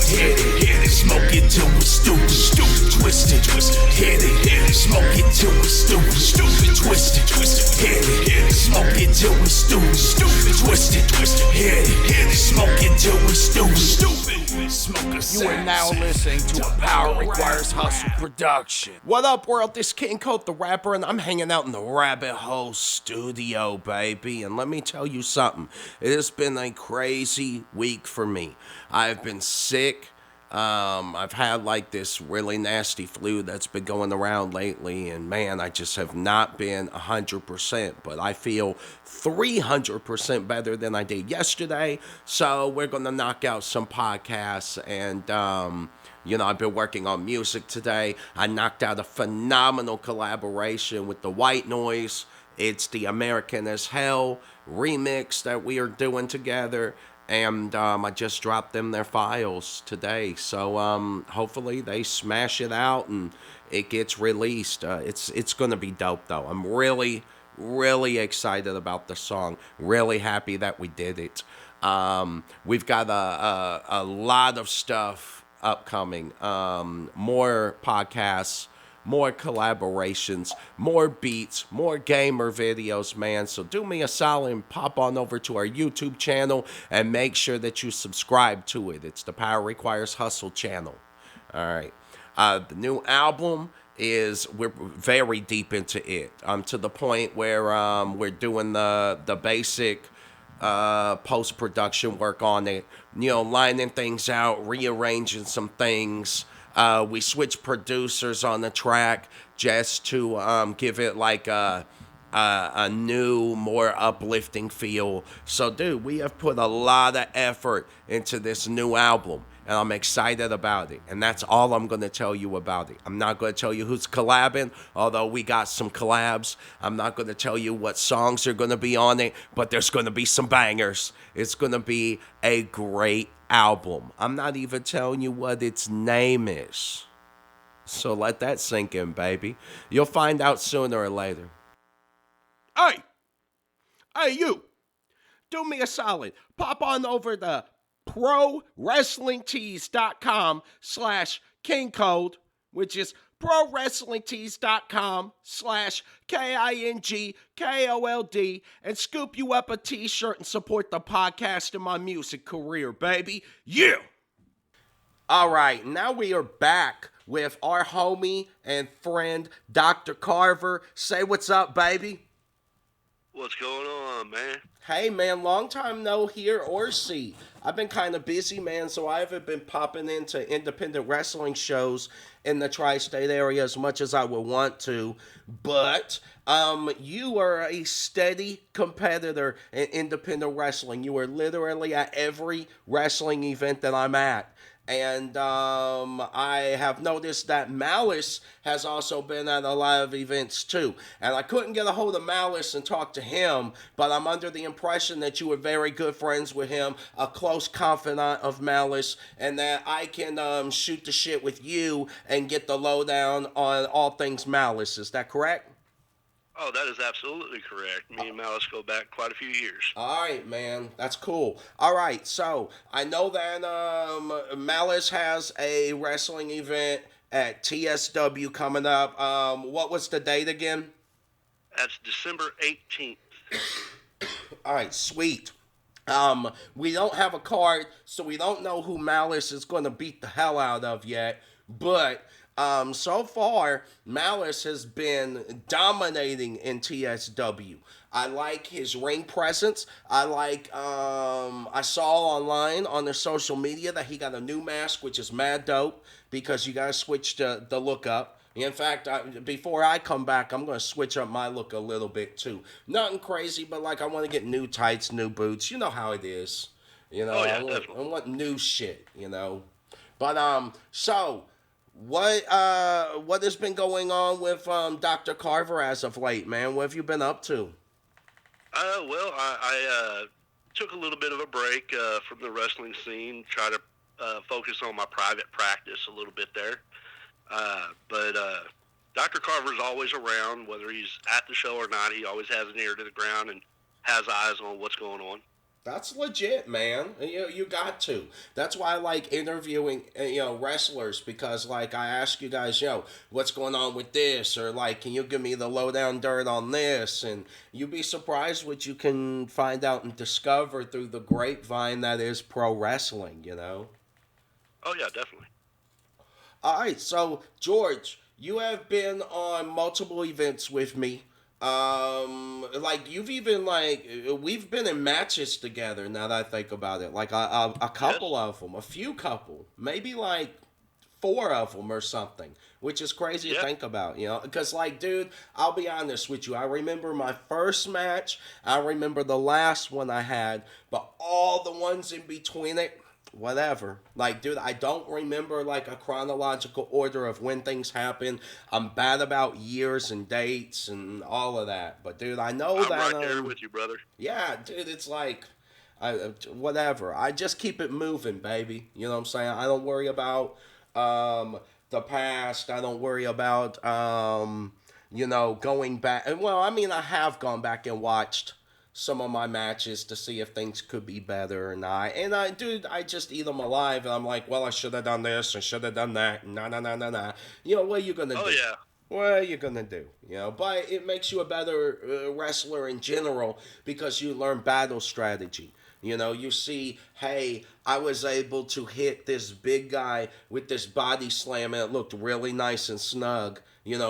hit it, smoke it till we're stupid, twisted, hit it, smoke it till we're stupid, twisted, hit it, smoke it till we're stupid, twisted, hit it, smoke it till we're stupid. You are now listening to a Power Requires Hustle production. What up, world? This King Kold the rapper, and I'm hanging out in the Rabbit Hole studio, baby. And let me tell you something. It has been a crazy week for me. I've been sick. I've had like this really nasty flu that's been going around lately, and man, I just have not been 100%, but I feel 300% better than I did yesterday. So we're gonna knock out some podcasts, and I've been working on music today. I knocked out a phenomenal collaboration with the White Noise. It's the American as Hell remix that we are doing together. And I just dropped them their files today. So hopefully they smash it out and it gets released. It's going to be dope, though. I'm really, really excited about the song. Really happy that we did it. We've got a lot of stuff upcoming. More podcasts. More collaborations, more beats, more gamer videos, man. So do me a solid and pop on over to our YouTube channel and make sure that you subscribe to it. It's the Power Requires Hustle channel. All right. The new album we're very deep into it. To the point where we're doing the basic post-production work on it. Lining things out, rearranging some things. We switched producers on the track just to give it like a new, more uplifting feel. So, dude, we have put a lot of effort into this new album, and I'm excited about it. And that's all I'm going to tell you about it. I'm not going to tell you who's collabing, although we got some collabs. I'm not going to tell you what songs are going to be on it, but there's going to be some bangers. It's going to be a great album. I'm not even telling you what its name is. So let that sink in, baby. You'll find out sooner or later. Hey, you. Do me a solid. Pop on over to ProWrestlingTees.com/King Kold, which is ProWrestlingTees.com/KingKold, and scoop you up a t-shirt and support the podcast and my music career, baby. Yeah! All right, now we are back with our homie and friend, Dr. Carver. Say what's up, baby. What's going on, man? Hey, man, long time no hear or see. I've been kind of busy, man, so I haven't been popping into independent wrestling shows in the tri-state area as much as I would want to. But you are a steady competitor in independent wrestling. You are literally at every wrestling event that I'm at. And I have noticed that Malice has also been at a lot of events too. And I couldn't get a hold of Malice and talk to him, but I'm under the impression that you were very good friends with him, a close confidant of Malice, and that I can shoot the shit with you and get the lowdown on all things Malice. Is that correct? Oh, that is absolutely correct. Me and Malice go back quite a few years. All right, man. That's cool. All right, so I know that Malice has a wrestling event at TSW coming up. What was the date again? That's December 18th. All right, sweet. We don't have a card, so we don't know who Malice is going to beat the hell out of yet, but so far, Malice has been dominating in TSW. I like his ring presence. I saw online on their social media that he got a new mask, which is mad dope, because you gotta switch the look up. In fact, before I come back, I'm going to switch up my look a little bit, too. Nothing crazy, but, I want to get new tights, new boots. You know how it is. I want new shit, But, so... What has been going on with Dr. Carver as of late, man? What have you been up to? Well, I took a little bit of a break from the wrestling scene, try to focus on my private practice a little bit there. But Dr. Carver's always around, whether he's at the show or not. He always has an ear to the ground and has eyes on what's going on. That's legit, man. You got to. That's why I like interviewing wrestlers, because like I ask you guys, what's going on with this, or like, can you give me the lowdown dirt on this? And you'd be surprised what you can find out and discover through the grapevine that is pro wrestling. Oh yeah, definitely. All right, so George, you have been on multiple events with me. Like you've even like we've been in matches together. Now that I think about it, like a couple Yes. of them, a few couple, maybe like four of them or something, which is crazy to Yeah. think about, because like, dude, I'll be honest with you. I remember my first match. I remember the last one I had, but all the ones in between it, whatever. Like, dude, I don't remember like a chronological order of when things happen. I'm bad about years and dates and all of that. But dude, I know I'm that right there with you, brother. yeah, dude, it's like whatever. I just keep it moving, baby. You know what I'm saying? I don't worry about um the past. I don't worry about going back. Well, I mean, I have gone back and watched some of my matches to see if things could be better or not. And dude, I just eat them alive, and I'm like, well, I should have done this, I should have done that. Nah, nah, nah, nah, nah. What are you gonna Oh do? yeah. What are you gonna do? But it makes you a better wrestler in general because you learn battle strategy. You see, hey, I was able to hit this big guy with this body slam and it looked really nice and snug.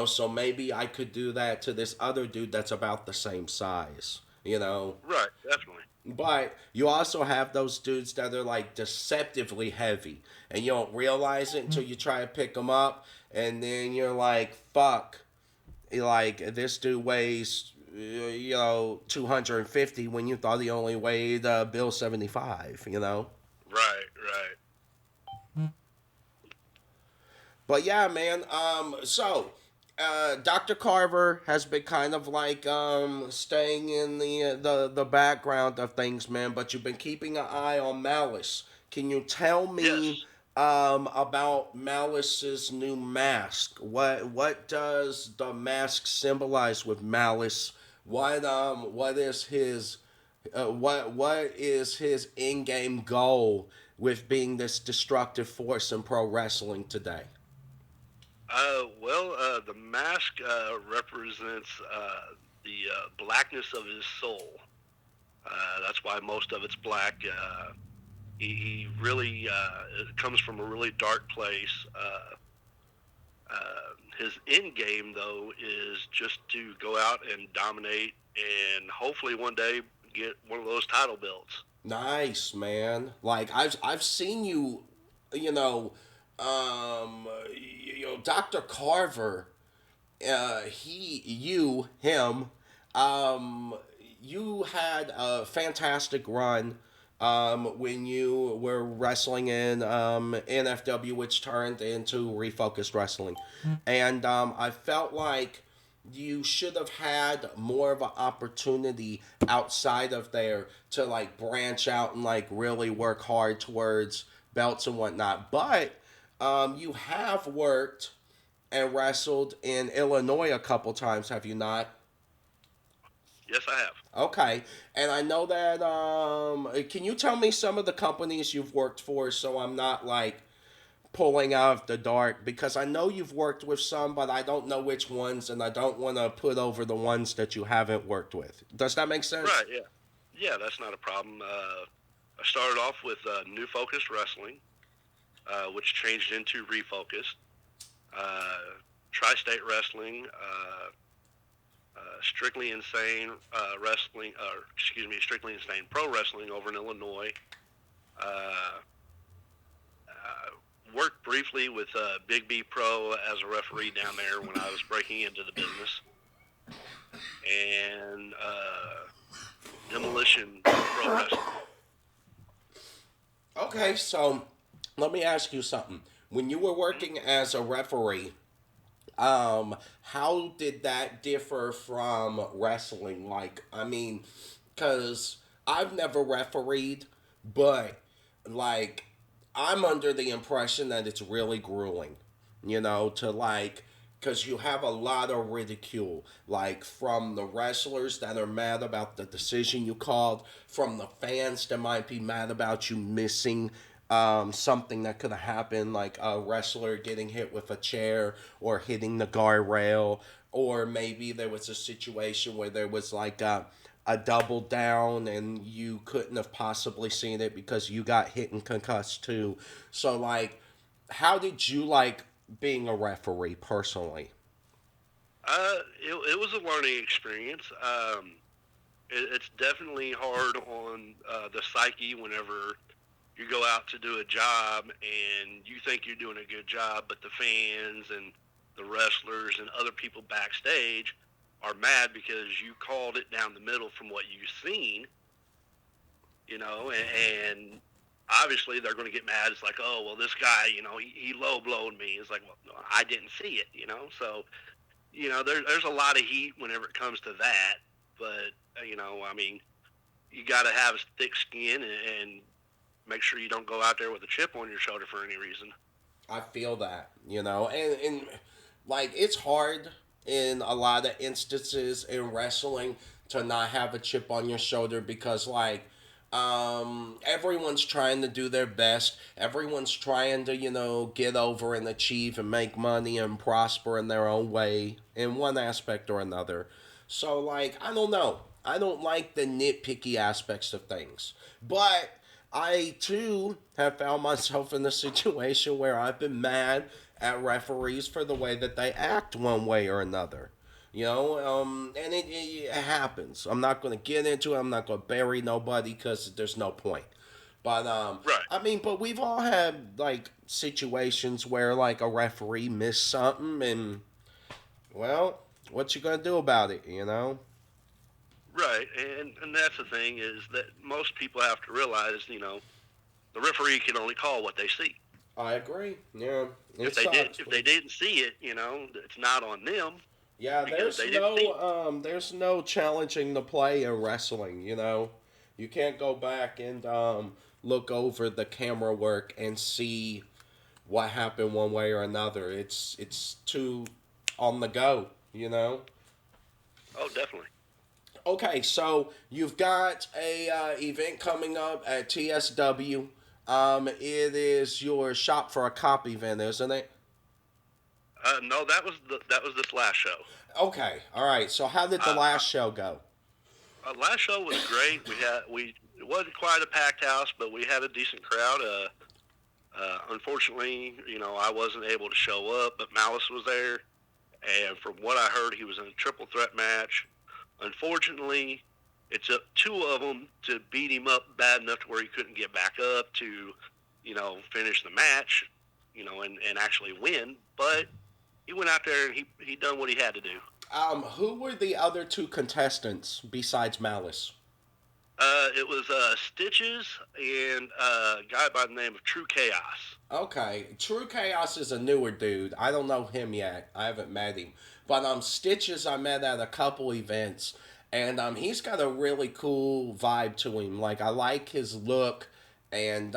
So maybe I could do that to this other dude that's about the same size. Right. Definitely. But you also have those dudes that are like deceptively heavy, and you don't realize it until you try to pick them up, and then you're like, "Fuck!" Like this dude weighs, 250 when you thought he only weighed Bill 75. Right. Right. But yeah, man. Dr. Carver has been kind of like staying in the background of things, man. But you've been keeping an eye on Malice. Can you tell me Yes. about Malice's new mask? What does the mask symbolize with Malice? What is his what is his in-game goal with being this destructive force in pro wrestling today? The mask represents the blackness of his soul. That's why most of it's black. He really it comes from a really dark place. His end game, though, is just to go out and dominate, and hopefully one day get one of those title belts. Nice, man. Like I've seen you, you know, Dr. Carver, him, um, you had a fantastic run when you were wrestling in NFW, which turned into Refocused Wrestling. And I felt like you should have had more of an opportunity outside of there to like branch out and like really work hard towards belts and whatnot. But you have worked and wrestled in Illinois a couple times, have you not? Yes, I have. Okay, and I know that. Can you tell me some of the companies you've worked for, so I'm not like pulling out of the dark? Because I know you've worked with some, but I don't know which ones, and I don't want to put over the ones that you haven't worked with. Does that make sense? Right. Yeah. Yeah, that's not a problem. I started off with New Focus Wrestling, which changed into Refocused. Tri-State Wrestling, Strictly Insane Wrestling, Strictly Insane Pro Wrestling over in Illinois. Uh, Worked briefly with Big B Pro as a referee down there when I was breaking into the business, and Demolition Pro Wrestling. Okay, so let me ask you something. When you were working as a referee, how did that differ from wrestling? Like, I mean, because I've never refereed, but like, I'm under the impression that it's really grueling, to like because you have a lot of ridicule, like from the wrestlers that are mad about the decision you called, from the fans that might be mad about you missing something that could have happened, like a wrestler getting hit with a chair or hitting the guardrail, or maybe there was a situation where there was like a double down and you couldn't have possibly seen it because you got hit and concussed too. So like, how did you like being a referee personally? It was a learning experience. It's definitely hard on the psyche whenever you go out to do a job and you think you're doing a good job, but the fans and the wrestlers and other people backstage are mad because you called it down the middle from what you've seen, and obviously they're going to get mad. It's like, oh, well, this guy, he low blowed me. It's like, well, no, I didn't see it, So, there's a lot of heat whenever it comes to that. But, I mean, you got to have thick skin and make sure you don't go out there with a chip on your shoulder for any reason. I feel that, and like it's hard in a lot of instances in wrestling to not have a chip on your shoulder because like everyone's trying to do their best. Everyone's trying to, get over and achieve and make money and prosper in their own way in one aspect or another. So like, I don't know. I don't like the nitpicky aspects of things. But I too have found myself in a situation where I've been mad at referees for the way that they act one way or another. And it happens. I'm not going to get into it. I'm not going to bury nobody because there's no point. But right. I mean, but we've all had like situations where like a referee missed something, and well, what you gonna do about it? Right, and that's the thing is that most people have to realize, the referee can only call what they see. I agree. Yeah, if they didn't see it, it's not on them. Yeah, there's no challenging the play in wrestling. You can't go back and look over the camera work and see what happened one way or another. It's too on the go. Oh, definitely. Okay, so you've got a event coming up at TSW. It is your Shop for a Cop event, isn't it? No, that was this last show. Okay, all right. So how did the last show go? Last show was great. It wasn't quite a packed house, but we had a decent crowd. Unfortunately, I wasn't able to show up, but Malice was there, and from what I heard, he was in a triple threat match. Unfortunately, it took two of them to beat him up bad enough to where he couldn't get back up to, finish the match, and actually win. But he went out there and he done what he had to do. Who were the other two contestants besides Malice? It was Stitches and a guy by the name of True Chaos. Okay, True Chaos is a newer dude. I don't know him yet. I haven't met him. But Stitches I met at a couple events, and he's got a really cool vibe to him. Like I like his look, and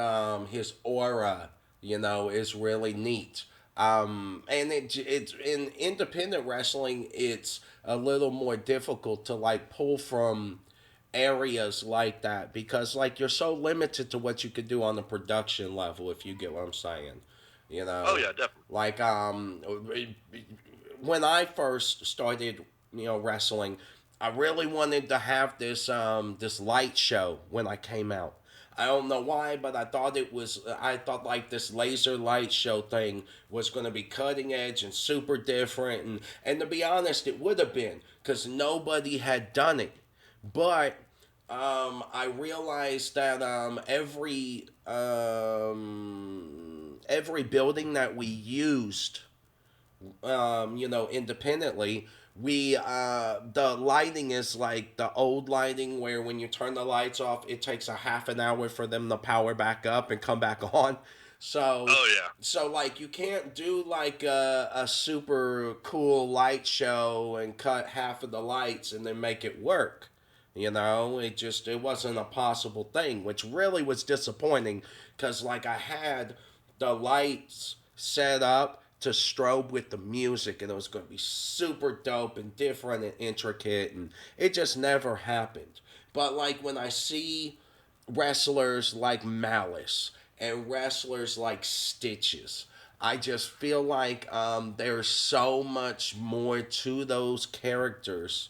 his aura, is really neat. And it's in independent wrestling, it's a little more difficult to like pull from areas like that because like you're so limited to what you could do on the production level, if you get what I'm saying. Oh yeah, definitely. Like when I first started, wrestling, I really wanted to have this this light show when I came out. I don't know why, but I thought like this laser light show thing was going to be cutting edge and super different. And to be honest, it would have been because nobody had done it. But I realized that every building that we used, independently, the lighting is like the old lighting where when you turn the lights off, it takes a half an hour for them to power back up and come back on. So, oh yeah. So like you can't do like a super cool light show and cut half of the lights and then make it work. It wasn't a possible thing, which really was disappointing because like I had the lights set up to strobe with the music, and it was going to be super dope and different and intricate, and it just never happened. But like when I see wrestlers like Malice and wrestlers like Stitches, I just feel like there's so much more to those characters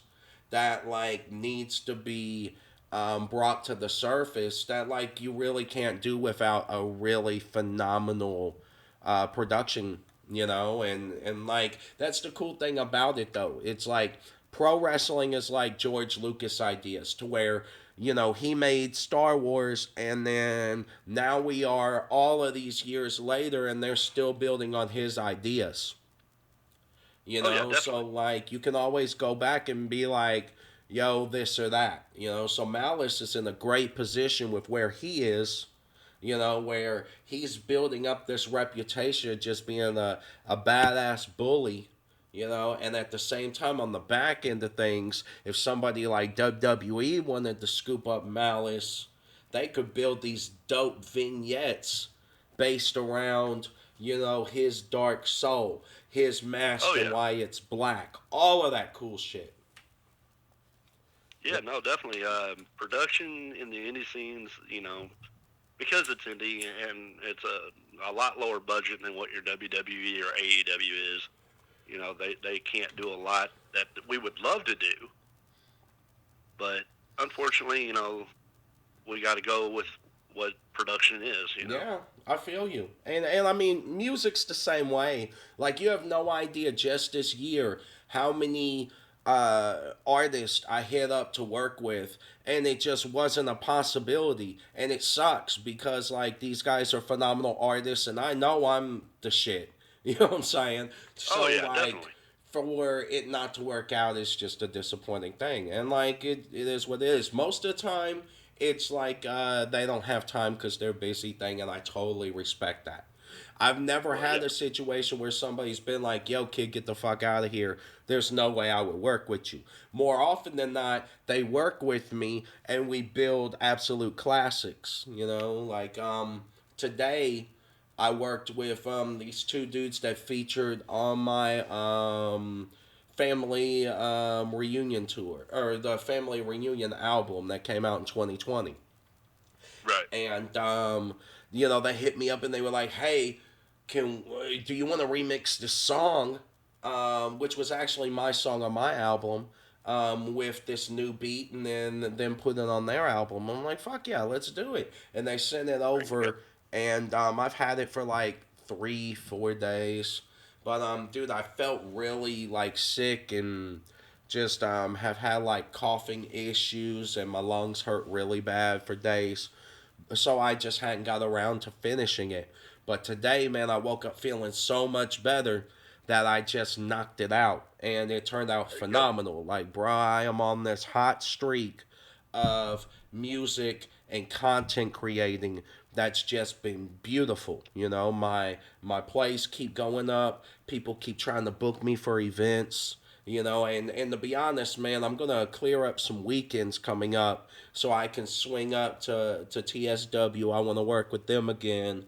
that like needs to be brought to the surface that like you really can't do without a really phenomenal production, and like that's the cool thing about it though. It's like pro wrestling is like George Lucas ideas to where he made Star Wars, and then now we are all of these years later and they're still building on his ideas. Oh yeah, So definitely. like you can always go back and be like, yo, this or that. So Malice is in a great position with where he is, where he's building up this reputation of just being a badass bully, and at the same time on the back end of things, if somebody like WWE wanted to scoop up Malice, they could build these dope vignettes based around, his dark soul, his Oh mask and yeah. why it's black, all of that cool shit. Yeah, no, definitely. Production in the indie scenes, because it's indie and it's a lot lower budget than what your WWE or AEW is. They can't do a lot that we would love to do, but unfortunately, we got to go with what production is. Yeah, I feel you. And I mean, music's the same way. Like you have no idea just this year how many artists I hit up to work with, and it just wasn't a possibility, and it sucks because like these guys are phenomenal artists and I know I'm the shit. You know what I'm saying? Oh So yeah, like definitely. for it not to work out is just a disappointing thing. And like it is what it is. Most of the time it's like they don't have time because they're busy thing, and I totally respect that. I've never Well, yeah. had a situation where somebody's been like, yo, kid, get the fuck out of here. There's no way I would work with you. More often than not, they work with me and we build absolute classics. Like today, I worked with these two dudes that featured on my family reunion tour, or the family reunion album that came out in 2020. Right. And they hit me up and they were like, "Hey, can do you want to remix this song?" Which was actually my song on my album, with this new beat, and then put it on their album. I'm like, "Fuck yeah, let's do it!" And they sent it There you go. over, and I've had it for like 3 4 days. But dude, I felt really like sick and just have had like coughing issues, and my lungs hurt really bad for days, so I just hadn't got around to finishing it. But today, man, I woke up feeling so much better that I just knocked it out, and it turned out There you go. phenomenal. Like, bro, I am on this hot streak of music and content creating that's just been beautiful. My plays keep going up. People keep trying to book me for events. And to be honest, man, I'm gonna clear up some weekends coming up so I can swing up to TSW. I want to work with them again,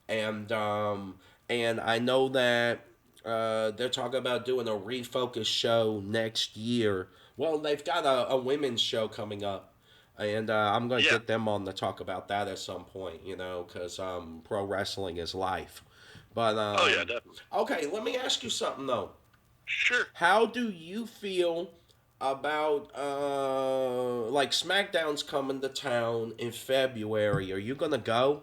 and I know that they're talking about doing a refocus show next year. Well, they've got a women's show coming up, and I'm gonna Yeah. get them on to talk about that at some point. Because pro wrestling is life. But Oh yeah, definitely. okay, let me ask you something though. Sure. How do you feel about like SmackDown's coming to town in February? Are you gonna go?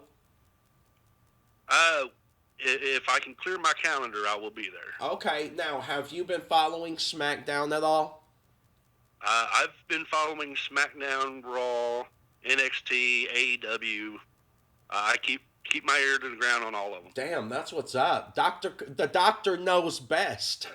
Uh, if I can clear my calendar, I will be there. Okay, now have you been following SmackDown at all? I've been following SmackDown, Raw, NXT, AEW. I keep my ear to the ground on all of them. Damn, that's what's up. The doctor knows best.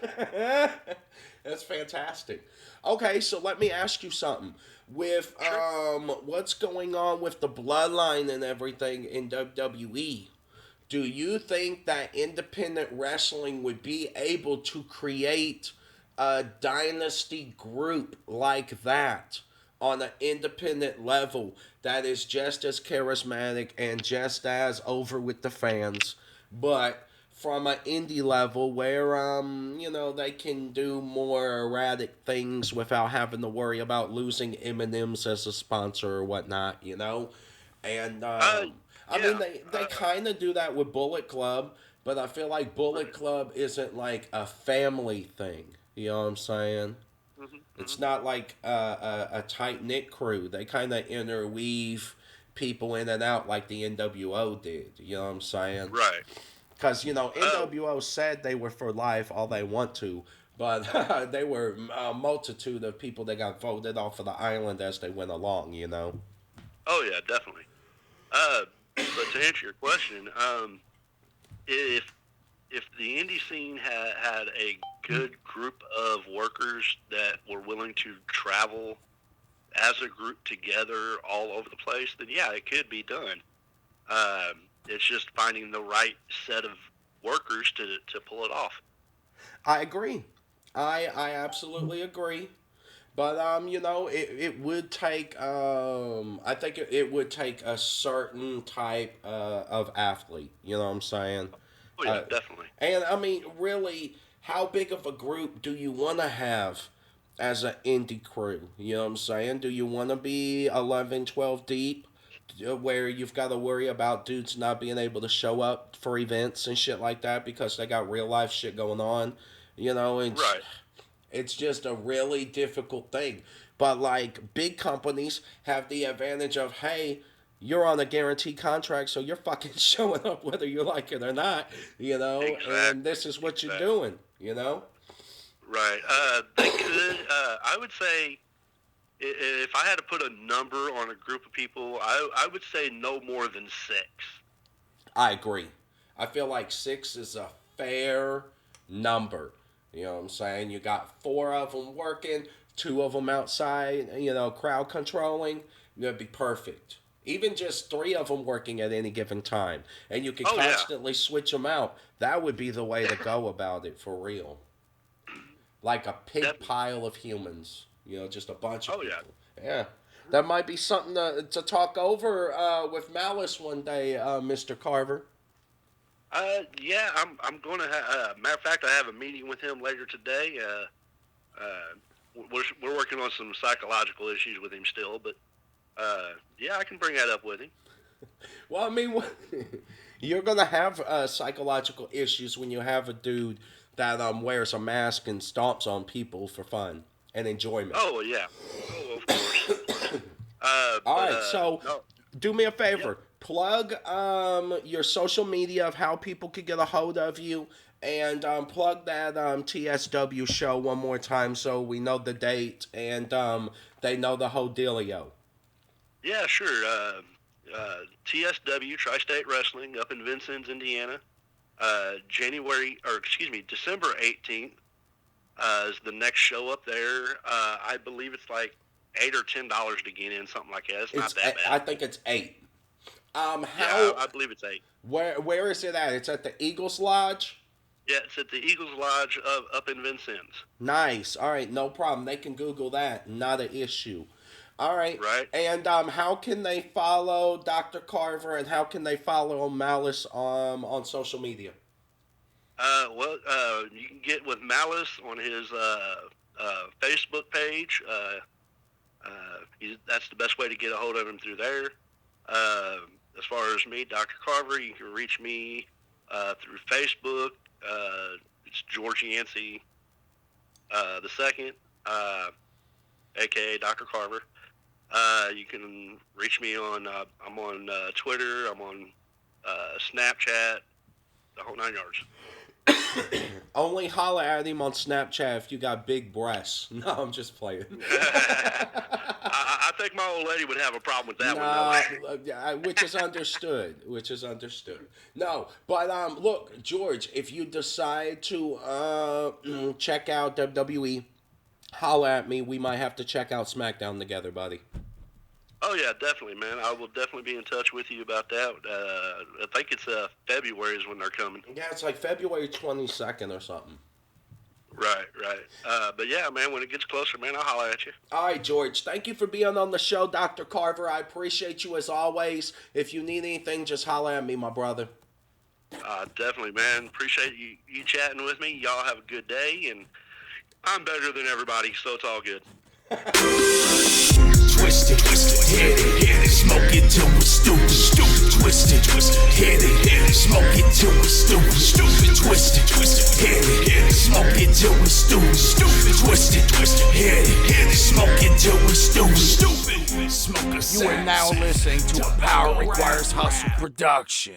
That's fantastic. Okay, so let me ask you something. With Sure. what's going on with the bloodline and everything in WWE, do you think that independent wrestling would be able to create a dynasty group like that on an independent level that is just as charismatic and just as over with the fans, but from an indie level where they can do more erratic things without having to worry about losing M&M's as a sponsor or whatnot, and I mean Yeah. they kind of do that with Bullet Club, but I feel like Bullet Right. Club isn't like a family thing. You know what I'm saying? Hmm. It's Hmm. not like a tight knit crew. They kind of interweave people in and out like the NWO did. You know what I'm saying? Right. Because Oh, NWO said they were for life, all they want to, but they were a multitude of people that got voted off of the island as they went along. oh yeah, definitely. Uh, but to answer your question, if the indie scene had a good group of workers that were willing to travel as a group together all over the place, then yeah, it could be done. It's just finding the right set of workers to pull it off. I agree. I absolutely agree. But it would take I think it would take a certain type of athlete. You know what I'm saying? Oh yeah, Uh, definitely. and I mean, really, how big of a group do you want to have as an indie crew? You know what I'm saying? Do you want to be 11, 12 deep? Where you've got to worry about dudes not being able to show up for events and shit like that because they got real life shit going on. It's Right. just a really difficult thing. But like big companies have the advantage of, hey, you're on a guaranteed contract, so you're fucking showing up whether you like it or not, and Exactly. this is what you're Exactly. doing. Right. They could. I would say if I had to put a number on a group of people, I would say no more than six. I agree. I feel like six is a fair number. You know what I'm saying? You got four of them working, two of them outside, crowd controlling. That'd be perfect. Even just three of them working at any given time. And you can Oh yeah. constantly switch them out. That would be the way to go about it for real. Like a pig Definitely. pile of humans. Just a bunch of Oh yeah. people. Yeah. That might be something to talk over with Malice one day, Mr. Carver. Yeah, I'm going to. Matter of fact, I have a meeting with him later today. We're working on some psychological issues with him still, but yeah, I can bring that up with him. Well, I mean, you're gonna have psychological issues when you have a dude that wears a mask and stomps on people for fun and enjoyment. Oh well, yeah. Oh, of course. All But right, so no. do me a Yep. favor. Plug your social media of how people could get a hold of you, and plug that TSW show one more time so we know the date and they know the whole dealio. Yeah, sure. TSW Tri-State Wrestling up in Vincennes, Indiana. December 18th is the next show up there. I believe it's like $8 or $10 to get in, something like that. It's not that I bad. think it's 8. Yeah, How I believe it's 8. where is it at? It's at the Eagles Lodge. Yeah, it's at the Eagles Lodge up in Vincennes. Nice. All right, no problem. They can Google that. Not an issue. All right. Right. And how can they follow Dr. Carver and how can they follow Malice on social media? You can get with Malice on his Facebook page. That's the best way to get a hold of him through there. Uh, as far as me, Dr. Carver, you can reach me through Facebook. It's George Yancey the second, aka Dr. Carver. You can reach me on. I'm on Twitter. I'm on Snapchat. The whole 9 yards. Only holler at him on Snapchat if you got big breasts. No, I'm just playing. I think my old lady would have a problem with that one Nah, though. which is understood. Which is understood. No, but look, George, if you decide to check out WWE, holla at me. We might have to check out SmackDown together, buddy. Oh yeah, definitely, man. I will definitely be in touch with you about that. I think it's February is when they're coming. Yeah, it's like February 22nd or something. Right, right. But yeah, man, when it gets closer, man, I'll holler at you. All right, George. Thank you for being on the show, Dr. Carver. I appreciate you as always. If you need anything, just holla at me, my brother. Definitely, man. Appreciate you chatting with me. Y'all have a good day, and I'm better than everybody, so it's all good. Twisted, hit it, smoke it till we're stupid, twisted, hit it, smoke it till we're stupid, twisted, hit it, smoke it till we're stupid, twisted, hit it, smoke it till we're stupid. You are now listening to a Power Requires Hustle production.